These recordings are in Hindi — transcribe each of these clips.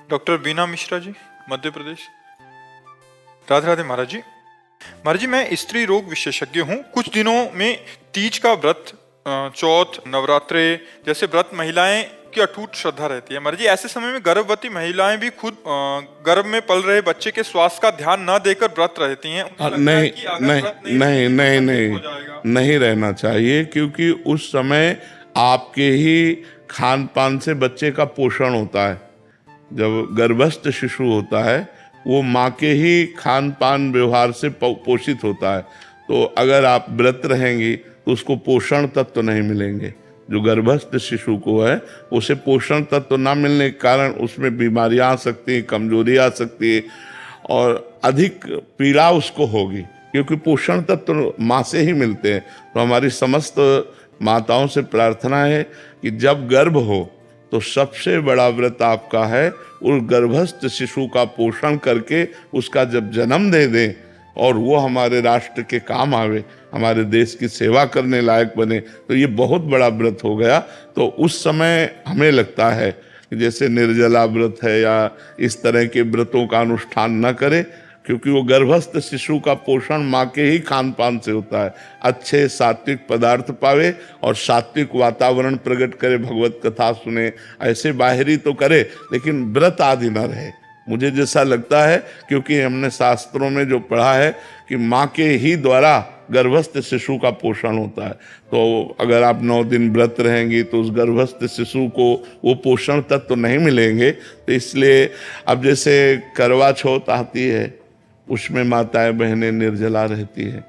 डॉक्टर बीना मिश्रा जी, मध्य प्रदेश। राधे राधे महाराज जी। महाराज जी, मैं स्त्री रोग विशेषज्ञ हूँ। कुछ दिनों में तीज का व्रत, चौथ, नवरात्रे जैसे व्रत महिलाएं की अटूट श्रद्धा रहती है। महाराज जी, ऐसे समय में गर्भवती महिलाएं भी खुद गर्भ में पल रहे बच्चे के स्वास्थ्य का ध्यान न देकर व्रत रहती हैं। उनको लगता है नहीं कि अगर नहीं व्रत नहीं रहेंगे तो नहीं संकट नहीं हो जाएगा। नहीं रहना चाहिए, क्योंकि उस समय आपके ही खान पान से बच्चे का पोषण होता है। जब गर्भस्थ शिशु होता है वो माँ के ही खान पान व्यवहार से पोषित होता है। तो अगर आप व्रत रहेंगी तो उसको पोषण तत्व नहीं मिलेंगे। जो गर्भस्थ शिशु को है उसे पोषण तत्व ना मिलने के कारण उसमें बीमारियां आ सकती हैं, कमजोरी आ सकती है और अधिक पीड़ा उसको होगी, क्योंकि पोषण तत्व माँ से ही मिलते हैं। तो हमारी समस्त माताओं से प्रार्थना है कि जब गर्भ हो तो सबसे बड़ा व्रत आपका है उस गर्भस्थ शिशु का पोषण करके उसका जब जन्म दे दें और वो हमारे राष्ट्र के काम आवे, हमारे देश की सेवा करने लायक बने, तो ये बहुत बड़ा व्रत हो गया। तो उस समय हमें लगता है कि जैसे निर्जला व्रत है या इस तरह के व्रतों का अनुष्ठान न करें, क्योंकि वो गर्भस्थ शिशु का पोषण माँ के ही खान पान से होता है। अच्छे सात्विक पदार्थ पावे और सात्विक वातावरण प्रकट करे, भगवत कथा सुने, ऐसे बाहरी तो करे लेकिन व्रत आदि न रहे। मुझे जैसा लगता है, क्योंकि हमने शास्त्रों में जो पढ़ा है कि माँ के ही द्वारा गर्भस्थ शिशु का पोषण होता है। तो अगर आप 9 दिन व्रत रहेंगी तो उस गर्भस्थ शिशु को वो पोषण तत्व तो नहीं मिलेंगे। तो इसलिए अब जैसे करवा चौथ आती है, उसमें माताएं बहनें निर्जला रहती हैं।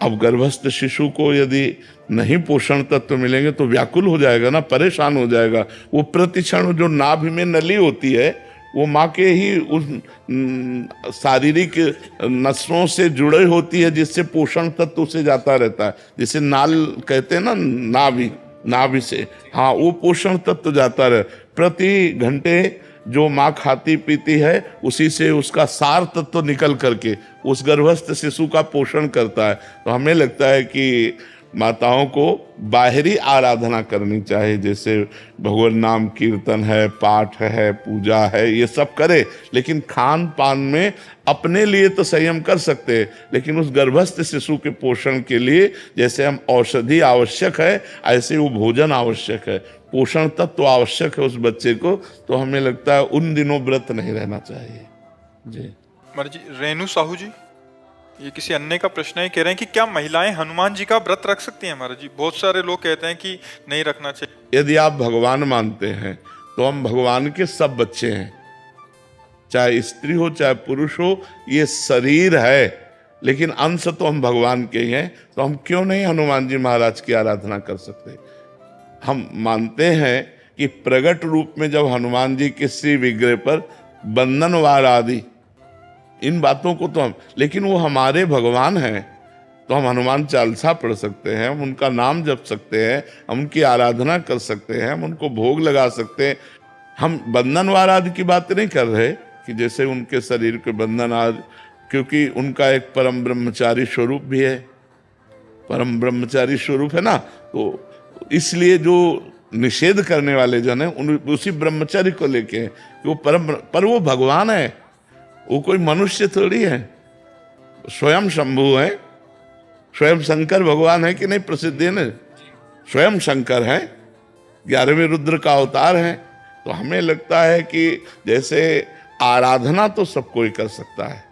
अब गर्भस्थ शिशु को यदि नहीं पोषण तत्व मिलेंगे तो व्याकुल हो जाएगा ना, परेशान हो जाएगा। वो प्रतिक्षण जो नाभि में नली होती है वो माँ के ही उस शारीरिक नसों से जुड़े होती है, जिससे पोषण तत्व उसे जाता रहता है। जैसे नाल कहते हैं ना, नाभि से, हाँ, वो पोषण तत्व जाता रहे। प्रति घंटे जो माँ खाती पीती है उसी से उसका सार तत्व निकल करके उस गर्भस्थ शिशु का पोषण करता है। तो हमें लगता है कि माताओं को बाहरी आराधना करनी चाहिए, जैसे भगवान नाम कीर्तन है, पाठ है, पूजा है, ये सब करे, लेकिन खान पान में अपने लिए तो संयम कर सकते हैं, लेकिन उस गर्भस्थ शिशु के पोषण के लिए जैसे हम औषधि आवश्यक है ऐसे वो भोजन आवश्यक है, पोषण तत्व आवश्यक है उस बच्चे को। तो हमें लगता है उन दिनों व्रत नहीं रहना चाहिए। जी महाराज जी, रेणु साहू जी, ये किसी अन्य का प्रश्न है, कह रहे हैं कि क्या महिलाएं हनुमान जी का व्रत रख सकती हैं? महाराज जी, बहुत सारे लोग कहते हैं कि नहीं रखना चाहिए। यदि आप भगवान मानते हैं तो हम भगवान के सब बच्चे हैं, चाहे स्त्री हो चाहे पुरुष हो, ये शरीर है लेकिन अंश तो हम भगवान के ही हैं। तो हम क्यों नहीं हनुमान जी महाराज की आराधना कर सकते? हम मानते हैं कि प्रगट रूप में जब हनुमान जी के श्री विग्रह पर बंधन वार आदि इन बातों को तो हम, लेकिन वो हमारे भगवान हैं तो हम हनुमान चालीसा पढ़ सकते हैं, हम उनका नाम जप सकते हैं, हम उनकी आराधना कर सकते हैं, हम उनको भोग लगा सकते हैं। हम बंधन वार आदि की बात नहीं कर रहे कि जैसे उनके शरीर के बंधन आदि, क्योंकि उनका एक परम ब्रह्मचारी स्वरूप भी है, परम ब्रह्मचारी स्वरूप है ना। तो इसलिए जो निषेध करने वाले जन है उसी ब्रह्मचर्य को लेके हैं कि वो पर वो भगवान है, वो कोई मनुष्य थोड़ी है, स्वयं शंभु है, स्वयं शंकर भगवान है कि नहीं, प्रसिद्ध है ना, स्वयं शंकर है, 11वें रुद्र का अवतार है। तो हमें लगता है कि जैसे आराधना तो सब कोई कर सकता है,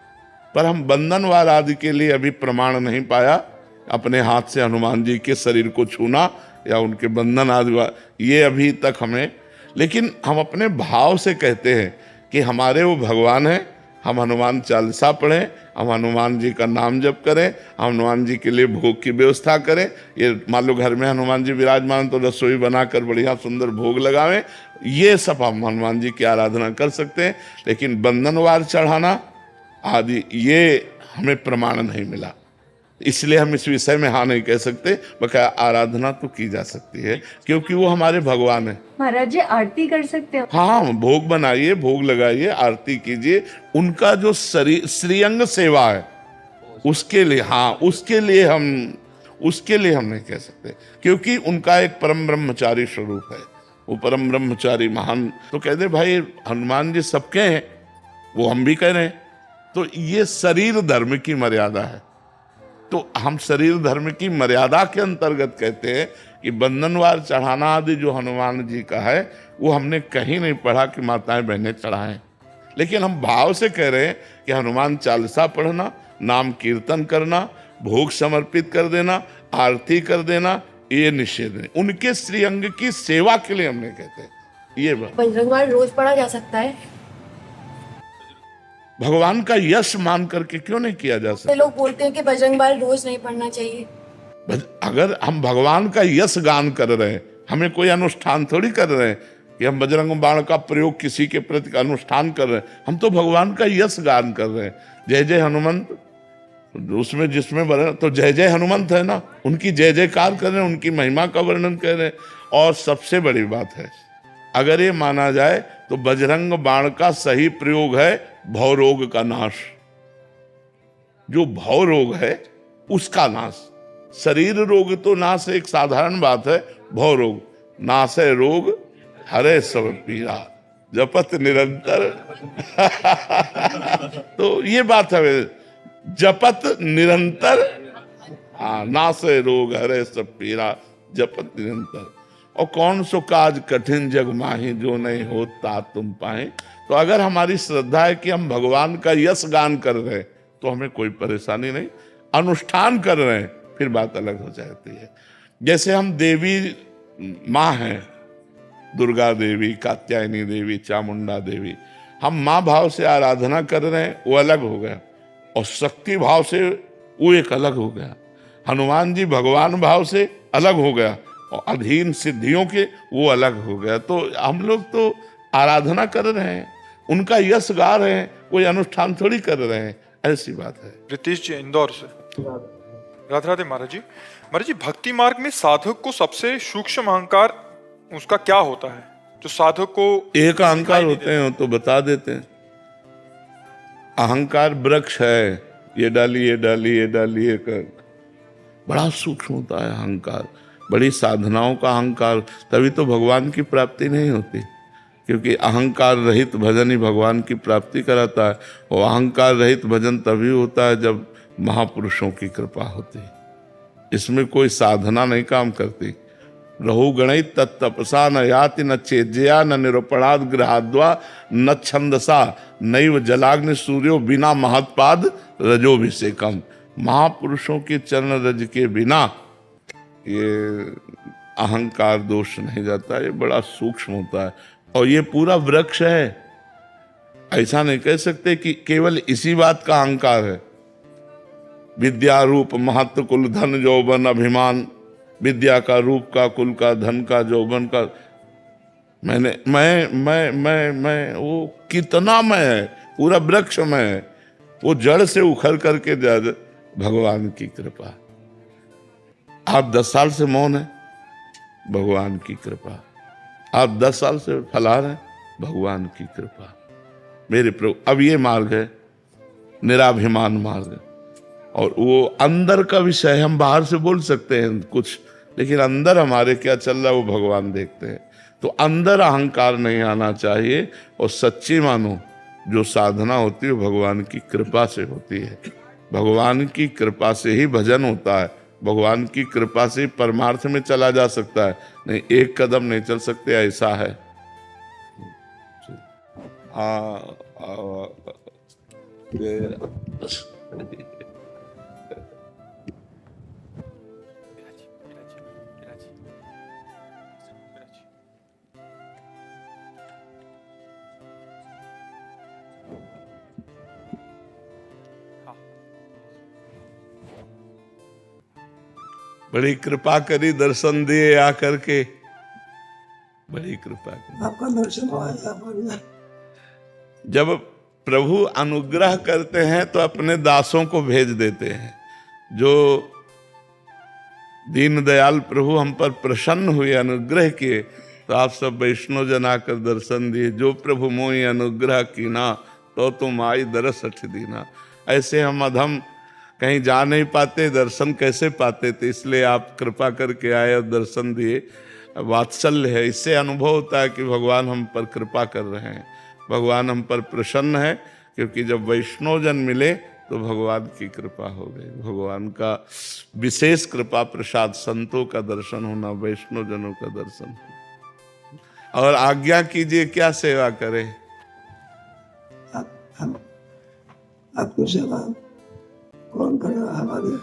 पर हम बंधनवार आदि के लिए अभी प्रमाण नहीं पाया। अपने हाथ से हनुमान जी के शरीर को छूना या उनके बंधन आदि, ये अभी तक हमें, लेकिन हम अपने भाव से कहते हैं कि हमारे वो भगवान हैं, हम हनुमान चालीसा पढ़ें, हम हनुमान जी का नाम जप करें, हम हनुमान जी के लिए भोग की व्यवस्था करें। ये मान लो घर में हनुमान जी विराजमान तो रसोई बनाकर बढ़िया सुंदर भोग लगावें, ये सब हम हनुमान जी की आराधना कर सकते हैं। लेकिन बंधनवार चढ़ाना आदि ये हमें प्रमाण नहीं मिला, इसलिए हम इस विषय में हाँ नहीं कह सकते। बकाया आराधना तो की जा सकती है क्योंकि वो हमारे भगवान है। महाराज जी, आरती कर सकते हो? हाँ, भोग बनाइए, भोग लगाइए, आरती कीजिए। उनका जो श्रीअंग सेवा है उसके लिए, हाँ, उसके लिए हम नहीं कह सकते, क्योंकि उनका एक परम ब्रह्मचारी स्वरूप है, वो परम ब्रह्मचारी महान। तो कहते भाई हनुमान जी सबके हैं, वो हम भी कह रहे हैं। तो ये शरीर धर्म की मर्यादा है। तो हम शरीर धर्म की मर्यादा के अंतर्गत कहते हैं कि बंधनवार चढ़ाना आदि जो हनुमान जी का है वो हमने कहीं नहीं पढ़ा कि माताएं बहनें चढ़ाएं। लेकिन हम भाव से कह रहे हैं कि हनुमान चालीसा पढ़ना, नाम कीर्तन करना, भोग समर्पित कर देना, आरती कर देना, ये निषेध है। उनके श्रीअंग की सेवा के लिए हमने कहते हैं ये बात। बजरंगबाण रोज पढ़ा जा सकता है? भगवान का यश मान करके क्यों नहीं किया जा सकता? लोग बोलते हैं कि बजरंगबाण रोज नहीं पढ़ना चाहिए। अगर हम भगवान का यश गान कर रहे हैं, हमें कोई अनुष्ठान थोड़ी कर रहे हैं कि हम बजरंग बाण का प्रयोग किसी के प्रति अनुष्ठान कर रहे हैं। हम तो भगवान का यश गान कर रहे हैं। जय जय हनुमंत, उसमें जिसमें वर्णन तो जय जय हनुमंत है ना, उनकी जय जयकार कर रहे हैं, उनकी महिमा का वर्णन कर रहे हैं। और सबसे बड़ी बात है, अगर ये माना जाए तो बजरंग बाण का सही प्रयोग है भव रोग का नाश। जो भव रोग है उसका नाश। शरीर रोग तो नाश एक साधारण बात है, भव रोग नाश है रोग हरे सब पीरा जपत निरंतर तो ये बात है, जपत निरंतर, हाँ, नासे रोग हरे सब पीरा जपत निरंतर। और कौन सो काज कठिन जग माही जो नहीं होता तुम पाए। तो अगर हमारी श्रद्धा है कि हम भगवान का यश गान कर रहे हैं तो हमें कोई परेशानी नहीं। अनुष्ठान कर रहे हैं फिर बात अलग हो जाती है। जैसे हम देवी माँ हैं, दुर्गा देवी, कात्यायनी देवी, चामुंडा देवी, हम माँ भाव से आराधना कर रहे हैं, वो अलग हो गया। और शक्ति भाव से वो एक अलग हो गया। हनुमान जी भगवान भाव से अलग हो गया और अधीन सिद्धियों के वो अलग हो गया। तो हम लोग तो आराधना कर रहे हैं, उनका यश गा रहे हैं, कोई अनुष्ठान थोड़ी कर रहे हैं, ऐसी बात है। रितेश जी इंदौर से। राधे राधे महाराज जी। महाराज जी, भक्ति मार्ग में साधक को सबसे सूक्ष्म अहंकार उसका क्या होता है जो साधक को एक अहंकार होते हैं तो बता देते हैं। अहंकार वृक्ष है, ये डाली ये डाली ये डाली ये कर, बड़ा सूक्ष्म होता है अहंकार। बड़ी साधनाओं का अहंकार, तभी तो भगवान की प्राप्ति नहीं होती। क्योंकि अहंकार रहित भजन ही भगवान की प्राप्ति कराता है। और अहंकार रहित भजन तभी होता है जब महापुरुषों की कृपा होती है। इसमें कोई साधना नहीं काम करती। रहु गणित तत्तपसा न याति न चेज्या न निरुपणाद गृहाद्वा न छंदसा नैव जलाग्नि सूर्यो बिना महत्पाद रजोभिषेकम। महापुरुषों के चरण रज के बिना ये अहंकार दोष नहीं जाता। ये बड़ा सूक्ष्म होता है और ये पूरा वृक्ष है। ऐसा नहीं कह सकते कि केवल इसी बात का अहंकार है। विद्या रूप महत्व कुल धन यौवन अभिमान, विद्या का, रूप का, कुल का, धन का, यौवन का, मैं वो कितना मैं है, पूरा वृक्ष में है। वो जड़ से उखड़ करके भगवान की कृपा। आप 10 साल से मौन है, भगवान की कृपा। आप 10 साल से फलाहार हैं, भगवान की कृपा। मेरे प्रभु, अब ये मार्ग है निराभिमान मार्ग। और वो अंदर का विषय हम बाहर से बोल सकते हैं कुछ, लेकिन अंदर हमारे क्या चल रहा है वो भगवान देखते हैं। तो अंदर अहंकार नहीं आना चाहिए। और सच्ची मानो जो साधना होती है भगवान की कृपा से होती है। भगवान की कृपा से ही भजन होता है। भगवान की कृपा से परमार्थ में चला जा सकता है, नहीं एक कदम नहीं चल सकते, ऐसा है। बड़ी कृपा करी, दर्शन दिए आकर के, बड़ी कृपा करी। आपका दर्शन हुआ। जब प्रभु अनुग्रह करते हैं तो अपने दासों को भेज देते हैं। जो दीन दयाल प्रभु हम पर प्रसन्न हुए, अनुग्रह किए, तो आप सब वैष्णव जन आकर दर्शन दिए। जो प्रभु मोहि अनुग्रह कीना तो तुम आई दरस अठ दीना। ऐसे हम अधम कहीं जा नहीं पाते, दर्शन कैसे पाते थे, इसलिए आप कृपा करके आए और दर्शन दिए। वात्सल्य है। इससे अनुभव होता है कि भगवान हम पर कृपा कर रहे हैं, भगवान हम पर प्रसन्न है, क्योंकि जब वैष्णव जन मिले तो भगवान की कृपा हो गई। भगवान का विशेष कृपा प्रसाद, संतों का दर्शन होना, वैष्णव जनों का दर्शन। और आज्ञा कीजिए, क्या सेवा करें? हम आपकी सेवा कौन करेगा? हमारी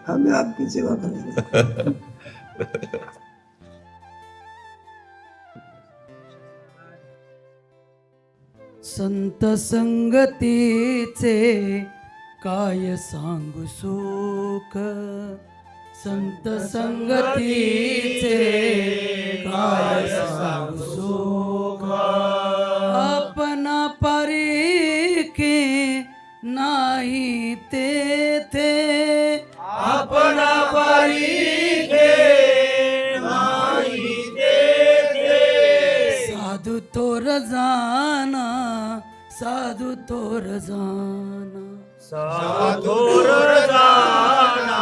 हमें आपकी सेवा करेंगे। संत संगतीचे काय सांगू सुख, संत संगतीचे काय सांगू सुख, अपना परीखे नाही तेथे, अपना परीखे नाही तेथे, साधु तोर जाना, साधु तोर जाना, साधु तोर जाना,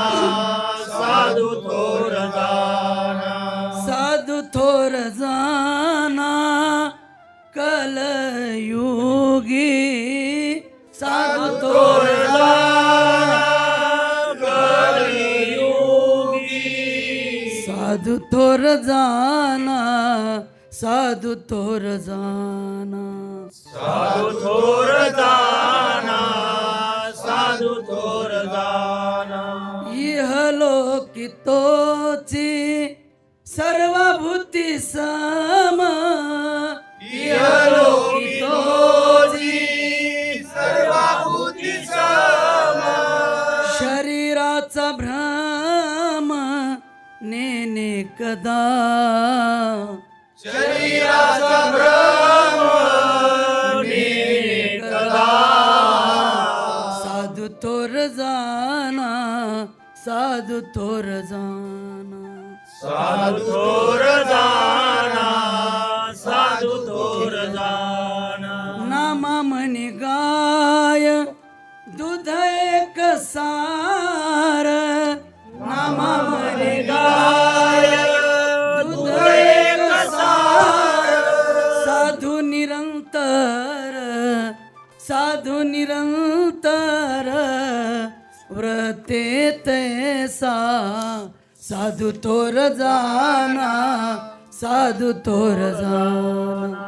साधु तोर जाना, साधु तोर जाना, कलयुगी साधु तोर जाना, कलयुगी साधु तोर जाना, साधु तोर जाना, साधु तोर जाना, साधु तोर जाना, यह लोकितोची सर्वभूती सम, यह लोकितोची सर्वभूती सम, शरीराचा भ्रम नेने कदा, शरीराचा भ्रम नेने कदा, साधु तोर जाना, साधु तोर जाना, साधु तोर जाना, साधु तोर जाना, नामा म्हणे गाय दूध एक सार, नामा म्हणे गाय दूध एक सार, साधु निरंतर, साधु निरंतर व्रते तैसा, साधु तोर जाना, साधु तोर जाना,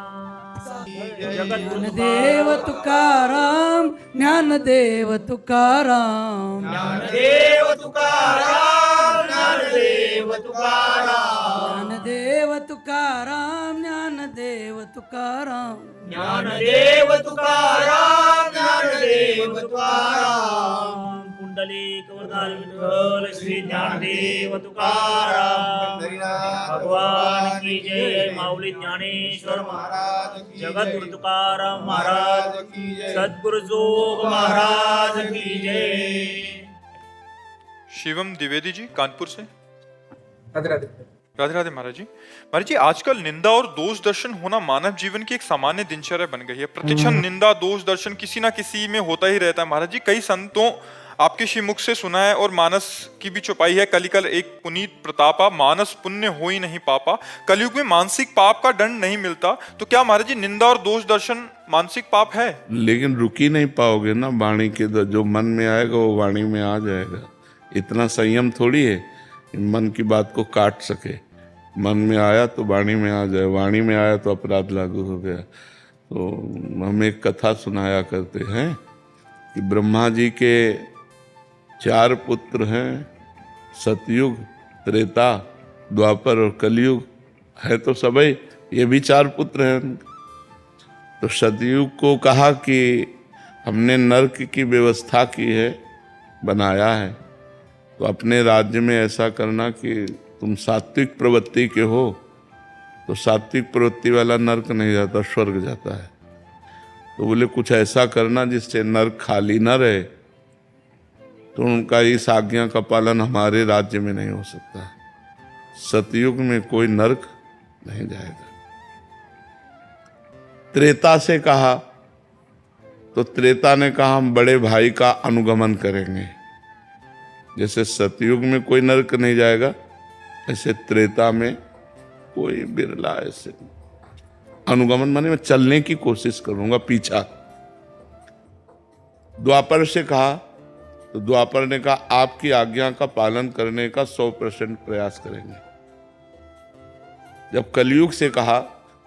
ज्ञानदेव तुकाराम, ज्ञानदेव तुकाराम, ज्ञानदेव तुकाराम, ज्ञानदेव तुकाराम, ज्ञानदेव तुकाराम, ज्ञानदेव तुकाराम, ज्ञानदेव तुकाराम, ज्ञानदेव तुकाराम, पुंडलिक वरदान विठ्ठल श्री ज्ञानदेव तुकाराम भगवान की जय। माऊली ज्ञानेश्वर महाराज की जय, जगद्गुरु तुकाराम महाराज की जय, सद्गुरु जोग महाराज की जय। शिवम द्विवेदी जी कानपुर से। राधे राधे। राधे राधे महाराज जी। महाराज जी, आजकल निंदा और दोष दर्शन होना मानव जीवन की एक सामान्य दिनचर्या बन गई है। प्रतिक्षण निंदा दोष दर्शन किसी ना किसी में होता ही रहता है। महाराज जी, कई संतों आपके श्रीमुख से सुना है और मानस की भी छुपाई है। कलिकल एक पुनीत प्रतापा, मानस पुण्य हो ही नहीं पापा। कलयुग में मानसिक पाप का दंड नहीं मिलता, तो क्या महाराज जी निंदा और दोष दर्शन मानसिक पाप है? लेकिन रुक ही नहीं पाओगे ना वाणी के, जो मन में आएगा वो वाणी में आ जाएगा। इतना संयम थोड़ी है मन की बात को काट सके। मन में आया तो वाणी में आ जाए, वाणी में आया तो अपराध लागू हो गया। तो हम एक कथा सुनाया करते हैं कि ब्रह्मा जी के 4 पुत्र हैं, सतयुग, त्रेता, द्वापर और कलयुग है तो सबई, ये भी 4 पुत्र हैं। तो सतयुग को कहा कि हमने नरक की व्यवस्था की है, बनाया है, तो अपने राज्य में ऐसा करना कि तुम सात्विक प्रवृत्ति के हो, तो सात्विक प्रवृत्ति वाला नरक नहीं जाता, स्वर्ग जाता है। तो बोले कुछ ऐसा करना जिससे नरक खाली न रहे। तो उनका इस आज्ञा का पालन हमारे राज्य में नहीं हो सकता। सतयुग में कोई नरक नहीं जाएगा। त्रेता से कहा तो त्रेता ने कहा हम बड़े भाई का अनुगमन करेंगे। जैसे सतयुग में कोई नरक नहीं जाएगा, ऐसे त्रेता में कोई बिरला ऐसे। अनुगमन माने मैं चलने की कोशिश करूंगा पीछा। द्वापर से कहा तो द्वापर ने कहा आपकी आज्ञा का पालन करने का 100% प्रयास करेंगे। जब कलयुग से कहा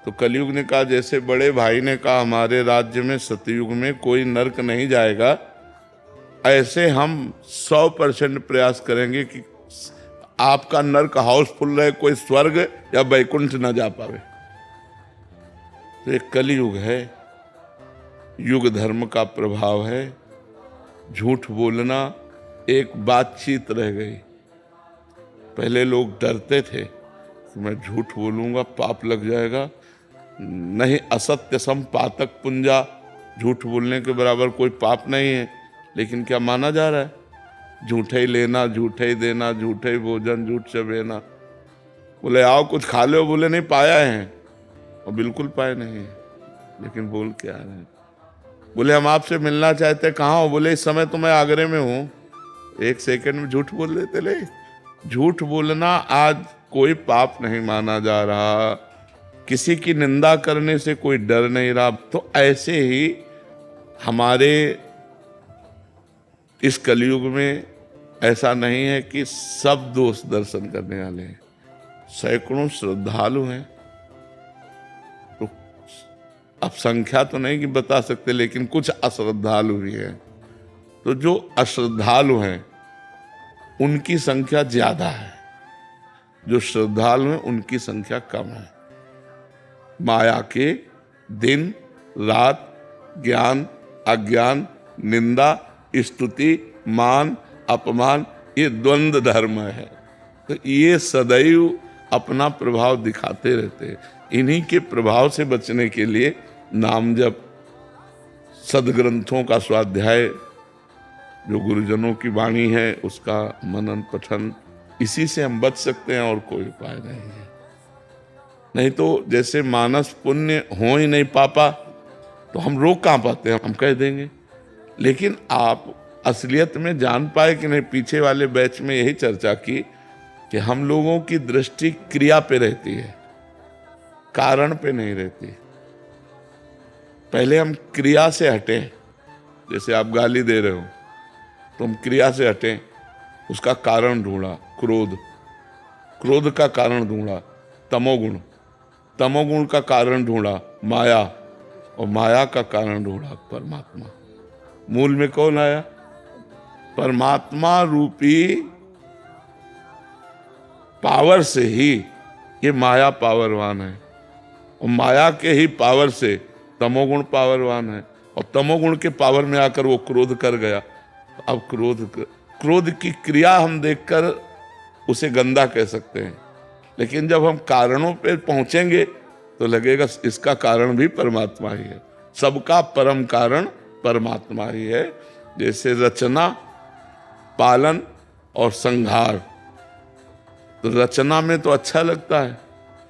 तो कलयुग ने कहा जैसे बड़े भाई ने कहा हमारे राज्य में सतयुग में कोई नरक नहीं जाएगा, ऐसे हम 100% प्रयास करेंगे कि आपका नरक हाउसफुल रहे, कोई स्वर्ग या वैकुंठ न जा पावे। तो एक कलयुग है, युग धर्म का प्रभाव है। झूठ बोलना एक बातचीत रह गई। पहले लोग डरते थे कि मैं झूठ बोलूंगा पाप लग जाएगा, नहीं असत्य सम पातक पुंजा, झूठ बोलने के बराबर कोई पाप नहीं है। लेकिन क्या माना जा रहा है? झूठे ही लेना, झूठे ही देना, झूठे ही भोजन, झूठ चबेना। बोले आओ कुछ खा लो, बोले नहीं पाया है, और बिल्कुल पाए नहीं है, लेकिन बोल के आ रहे हैं। बोले हम आपसे मिलना चाहते, कहाँ हो? बोले इस समय तो मैं आगरे में हूँ। 1 सेकंड में झूठ बोल देते। ले झूठ बोलना आज कोई पाप नहीं माना जा रहा, किसी की निंदा करने से कोई डर नहीं रहा। तो ऐसे ही हमारे इस कलयुग में ऐसा नहीं है कि सब दोस्त दर्शन करने वाले हैं, सैकड़ों श्रद्धालु हैं। तो अब संख्या तो नहीं कि बता सकते, लेकिन कुछ अश्रद्धालु भी हैं। तो जो अश्रद्धालु हैं उनकी संख्या ज्यादा है, जो श्रद्धालु हैं उनकी संख्या कम है। माया के दिन रात ज्ञान अज्ञान निंदा स्तुति मान अपमान ये द्वंद्व धर्म है। तो ये सदैव अपना प्रभाव दिखाते रहते हैं। इन्हीं के प्रभाव से बचने के लिए नाम जप, सदग्रंथों का स्वाध्याय, जो गुरुजनों की वाणी है उसका मनन पठन, इसी से हम बच सकते हैं और कोई उपाय नहीं है। नहीं तो जैसे मानस पुण्य हो ही नहीं पापा, तो हम रोक कहाँ पाते हैं? हम कह देंगे। लेकिन आप असलियत में जान पाए कि नहीं? पीछे वाले बैच में यही चर्चा की कि हम लोगों की दृष्टि क्रिया पे रहती है, कारण पे नहीं रहती। पहले हम क्रिया से हटें, जैसे आप गाली दे रहे हो तो हम क्रिया से हटें, उसका कारण ढूंढा क्रोध, क्रोध का कारण ढूंढा तमोगुण, तमोगुण का कारण ढूंढा माया, और माया का कारण ढूंढा परमात्मा। मूल में कौन आया? परमात्मा रूपी पावर से ही ये माया पावरवान है, और माया के ही पावर से तमोगुण पावरवान है, और तमोगुण के पावर में आकर वो क्रोध कर गया। अब क्रोध की क्रिया हम देखकर उसे गंदा कह सकते हैं, लेकिन जब हम कारणों पे पहुंचेंगे तो लगेगा इसका कारण भी परमात्मा ही है। सबका परम कारण परमात्मा ही है। जैसे रचना, पालन और संहार, तो रचना में तो अच्छा लगता है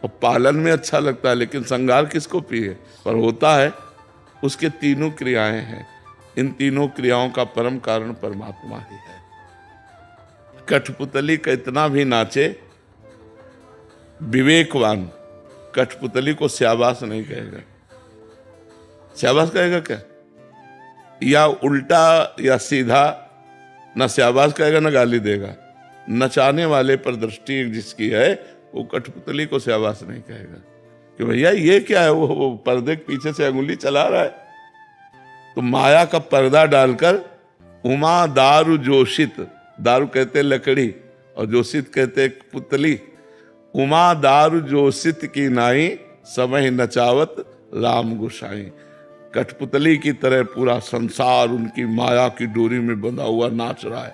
और पालन में अच्छा लगता है, लेकिन संहार किसको पिए? पर होता है, उसके तीनों क्रियाएं हैं। इन तीनों क्रियाओं का परम कारण परमात्मा ही है। कठपुतली का इतना भी नाचे, विवेकवान कठपुतली को शाबाश नहीं कहेगा। शाबाश कहेगा क्या? या उल्टा या सीधा, न शाबाश कहेगा न गाली देगा। नचाने वाले पर दृष्टि जिसकी है वो कठपुतली को शाबाश नहीं कहेगा कि भैया ये क्या है, वो पर्दे के पीछे से अंगुली चला रहा है। तो माया का पर्दा डालकर उमा दारू जोशित, दारू कहते लकड़ी और जोशित कहते पुतली, उमा दारू जोशित की नाई समय नचावत राम गोसाई। कठपुतली की तरह पूरा संसार उनकी माया की डोरी में बंधा हुआ नाच रहा है।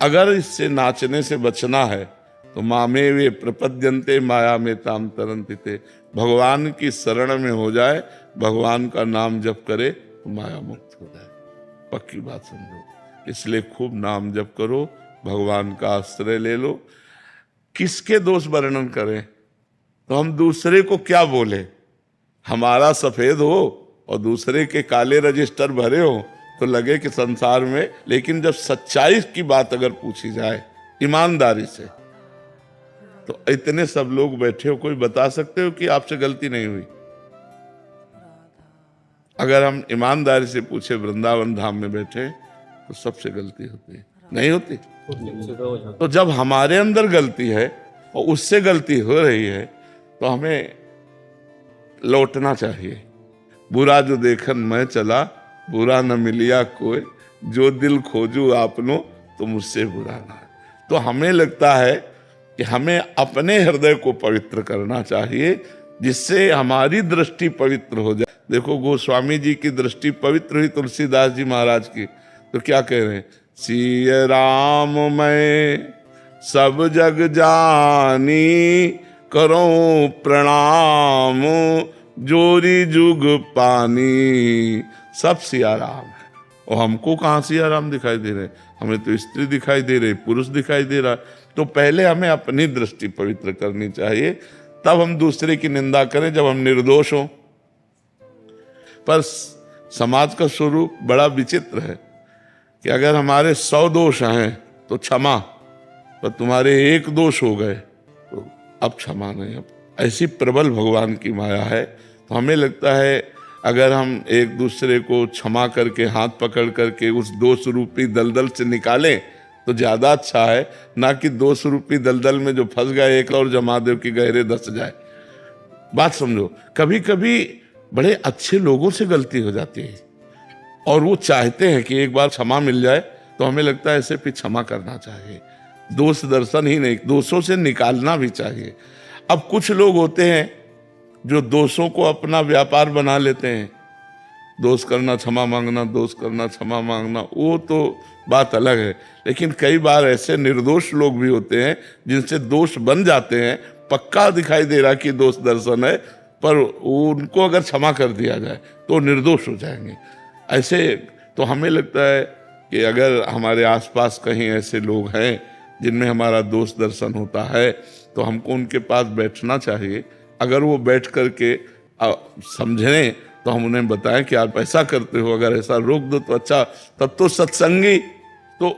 अगर इससे नाचने से बचना है तो मामे वे प्रपद्यंते माया में ताम तरंतिते, भगवान की शरण में हो जाए, भगवान का नाम जप करे तो माया मुक्त हो जाए। पक्की बात समझो। इसलिए खूब नाम जप करो, भगवान का आश्रय ले लो। किसके दोष वर्णन करें? तो हम दूसरे को क्या बोले? हमारा सफेद हो और दूसरे के काले रजिस्टर भरे हो तो लगे कि संसार में, लेकिन जब सच्चाई की बात अगर पूछी जाए ईमानदारी से, तो इतने सब लोग बैठे हो, कोई बता सकते हो कि आपसे गलती नहीं हुई? अगर हम ईमानदारी से पूछे, वृंदावन धाम में बैठे तो सबसे गलती होती है, नहीं होती? तो जब हमारे अंदर गलती है और उससे गलती हो रही है तो हमें लौटना चाहिए। बुरा जो देखन मैं चला, बुरा न मिलिया कोई, जो दिल खोजू आपनो तो मुझसे बुरा ना। तो हमें लगता है कि हमें अपने हृदय को पवित्र करना चाहिए, जिससे हमारी दृष्टि पवित्र हो जाए। देखो, गोस्वामी जी की दृष्टि पवित्र हुई तुलसीदास जी महाराज की, तो क्या कह रहे हैं? सिय राम मैं सब जग जानी, करो प्रणाम जोरी जुग पानी। सब सिया राम है, और हमको कहाँ सिया राम दिखाई दे रहे? हमें तो स्त्री दिखाई दे रही, पुरुष दिखाई दे रहा। तो पहले हमें अपनी दृष्टि पवित्र करनी चाहिए, तब हम दूसरे की निंदा करें जब हम निर्दोष हों। पर समाज का स्वरूप बड़ा विचित्र है कि अगर हमारे 100 दोष हैं तो क्षमा, पर तुम्हारे 1 दोष हो गए तो अब क्षमा नहीं। अब ऐसी प्रबल भगवान की माया है। तो हमें लगता है अगर हम एक दूसरे को क्षमा करके, हाथ पकड़ करके उस दोष रूपी दलदल से निकालें तो ज्यादा अच्छा है, ना कि दोष रूपी दलदल में जो फंस गए एक और जमा दो कि गहरे धंस जाए। बात समझो, कभी कभी बड़े अच्छे लोगों से गलती हो जाती है और वो चाहते हैं कि एक बार क्षमा मिल जाए, तो हमें लगता है ऐसे फिर क्षमा करना चाहिए। दोष दर्शन ही नहीं, दोषों से निकालना भी चाहिए। अब कुछ लोग होते हैं जो दोषों को अपना व्यापार बना लेते हैं, दोष करना क्षमा मांगना, दोष करना क्षमा मांगना, वो तो बात अलग है। लेकिन कई बार ऐसे निर्दोष लोग भी होते हैं जिनसे दोष बन जाते हैं, पक्का दिखाई दे रहा कि दोष दर्शन है, पर उनको अगर क्षमा कर दिया जाए तो निर्दोष हो जाएंगे। ऐसे तो हमें लगता है कि अगर हमारे आसपास कहीं ऐसे लोग हैं जिनमें हमारा दोष दर्शन होता है तो हमको उनके पास बैठना चाहिए। अगर वो बैठ करके समझें तो हम उन्हें बताएं कि आप ऐसा करते हो, अगर ऐसा रोक दो तो अच्छा, तब तो सत्संगी। तो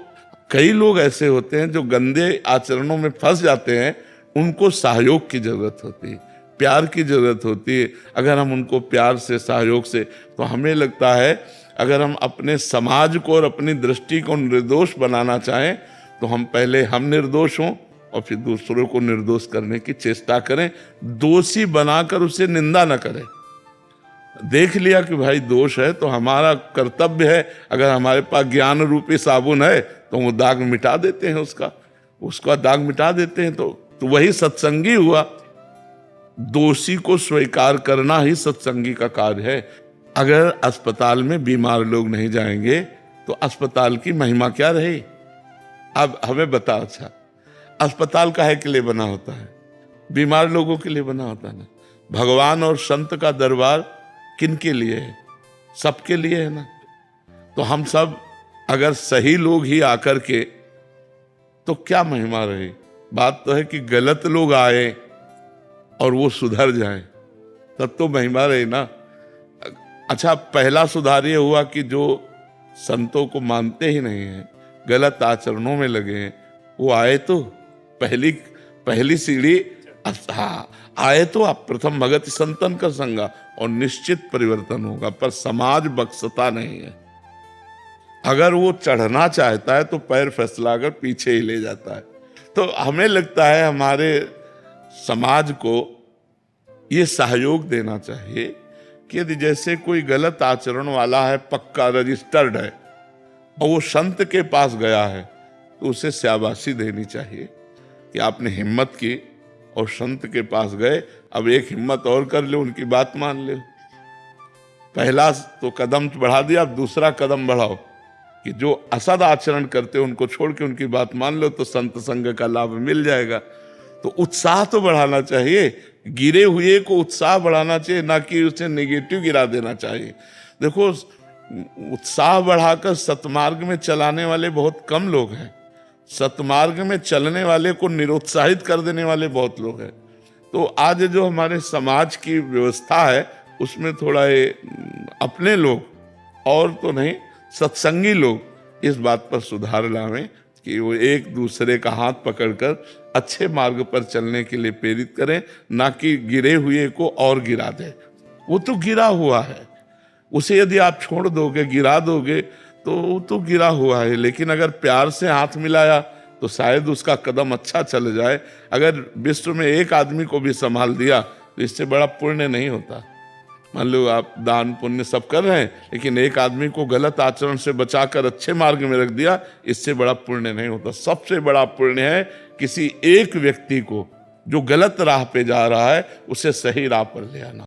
कई लोग ऐसे होते हैं जो गंदे आचरणों में फंस जाते हैं, उनको सहयोग की जरूरत होती है, प्यार की जरूरत होती है। अगर हम उनको प्यार से, सहयोग से, तो हमें लगता है अगर हम अपने समाज को और अपनी दृष्टि को निर्दोष बनाना चाहें तो हम पहले हम निर्दोष हों और फिर दूसरों को निर्दोष करने की चेष्टा करें। दोषी बनाकर उसे निंदा न करें। देख लिया कि भाई दोष है तो हमारा कर्तव्य है, अगर हमारे पास ज्ञान रूपी साबुन है तो वो दाग मिटा देते हैं, उसका दाग मिटा देते हैं। तो वही सत्संगी हुआ। दोषी को स्वीकार करना ही सत्संगी का कार्य है। अगर अस्पताल में बीमार लोग नहीं जाएंगे तो अस्पताल की महिमा क्या रही? अब हमें बता, अच्छा अस्पताल काहे के लिए बना होता है? बीमार लोगों के लिए बना होता है ना। भगवान और संत का दरबार किन के लिए है? सबके लिए है ना। तो हम सब अगर सही लोग ही आकर के, तो क्या महिमा रही? बात तो है कि गलत लोग आए और वो सुधर जाए, तब तो महिमा रही ना। अच्छा, पहला सुधार ये हुआ कि जो संतों को मानते ही नहीं है, गलत आचरणों में लगे हैं, वो आए तो पहली सीढ़ी, हाँ आए तो आप प्रथम भगत संतन का संगा और निश्चित परिवर्तन होगा। पर समाज बख्शता नहीं है। अगर वो चढ़ना चाहता है तो पैर फैसलाकर पीछे ही ले जाता है। तो हमें लगता है हमारे समाज को ये सहयोग देना चाहिए कि यदि जैसे कोई गलत आचरण वाला है, पक्का रजिस्टर्ड है, और वो संत के पास गया है, तो उसे शाबाशी देनी चाहिए कि आपने हिम्मत की और संत के पास गए, अब एक हिम्मत और कर ले, उनकी बात मान ले। पहला तो कदम बढ़ा दिया, अब दूसरा कदम बढ़ाओ कि जो असद आचरण करते उनको छोड़ के उनकी बात मान लो, तो संत संग का लाभ मिल जाएगा। तो उत्साह तो बढ़ाना चाहिए, गिरे हुए को उत्साह बढ़ाना चाहिए, ना कि उसे नेगेटिव गिरा देना चाहिए। देखो, उत्साह बढ़ाकर सतमार्ग में चलाने वाले बहुत कम लोग हैं, सतमार्ग में चलने वाले को निरुत्साहित कर देने वाले बहुत लोग हैं। तो आज जो हमारे समाज की व्यवस्था है उसमें थोड़ा ये अपने लोग और तो नहीं, सत्संगी लोग इस बात पर सुधार लावें कि वो एक दूसरे का हाथ पकड़कर अच्छे मार्ग पर चलने के लिए प्रेरित करें, ना कि गिरे हुए को और गिरा दे। वो तो गिरा हुआ है, उसे यदि आप छोड़ दोगे, गिरा दोगे, तो वो तो गिरा हुआ है। लेकिन अगर प्यार से हाथ मिलाया तो शायद उसका कदम अच्छा चल जाए। अगर विश्व में एक आदमी को भी संभाल दिया तो इससे बड़ा पुण्य नहीं होता। मान लो आप दान पुण्य सब कर रहे हैं, लेकिन एक आदमी को गलत आचरण से बचाकर अच्छे मार्ग में रख दिया, इससे बड़ा पुण्य नहीं होता। सबसे बड़ा पुण्य है किसी एक व्यक्ति को जो गलत राह पे जा रहा है उसे सही राह पर ले आना।